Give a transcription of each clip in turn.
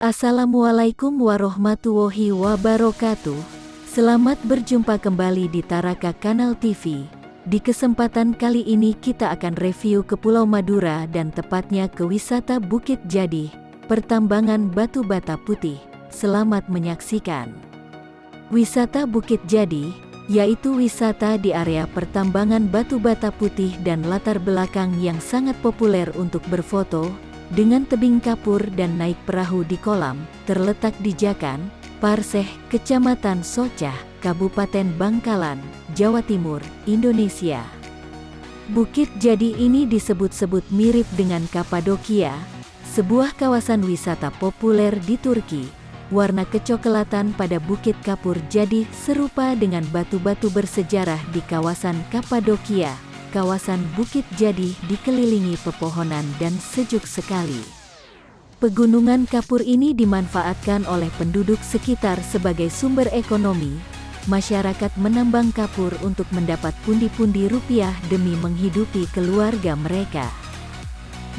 Assalamualaikum warahmatullahi wabarakatuh. Selamat berjumpa kembali di Taraka Kanal TV. Di kesempatan kali ini kita akan review ke Pulau Madura dan tepatnya ke wisata Bukit Jadih, pertambangan batu bata putih. Selamat menyaksikan. Wisata Bukit Jadih, yaitu wisata di area pertambangan batu bata putih dan latar belakang yang sangat populer untuk berfoto, dengan tebing kapur dan naik perahu di kolam, terletak di Jakan, Parseh, Kecamatan Socah, Kabupaten Bangkalan, Jawa Timur, Indonesia. Bukit Jadih ini disebut-sebut mirip dengan Kapadokia, sebuah kawasan wisata populer di Turki. Warna kecoklatan pada Bukit Kapur Jadih serupa dengan batu-batu bersejarah di kawasan Kapadokia. Kawasan Bukit Jadih dikelilingi pepohonan dan sejuk sekali. Pegunungan kapur ini dimanfaatkan oleh penduduk sekitar sebagai sumber ekonomi. Masyarakat menambang kapur untuk mendapat pundi-pundi rupiah demi menghidupi keluarga mereka.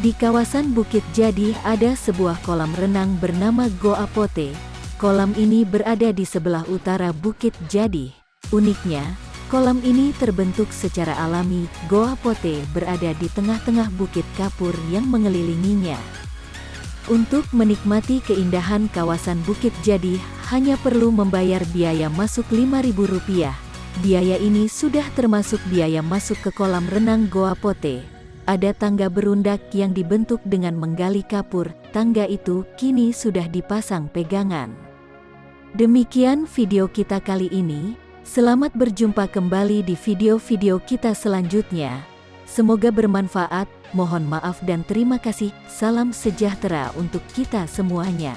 Di kawasan Bukit Jadih ada sebuah kolam renang bernama Goa Pote. Kolam ini berada di sebelah utara Bukit Jadih. Uniknya, kolam ini terbentuk secara alami. Goa Pote berada di tengah-tengah bukit kapur yang mengelilinginya. Untuk menikmati keindahan kawasan Bukit Jadih, hanya perlu membayar biaya masuk Rp5.000. Biaya ini sudah termasuk biaya masuk ke kolam renang Goa Pote. Ada tangga berundak yang dibentuk dengan menggali kapur. Tangga itu kini sudah dipasang pegangan. Demikian video kita kali ini. Selamat berjumpa kembali di video-video kita selanjutnya. Semoga bermanfaat. Mohon maaf dan terima kasih. Salam sejahtera untuk kita semuanya.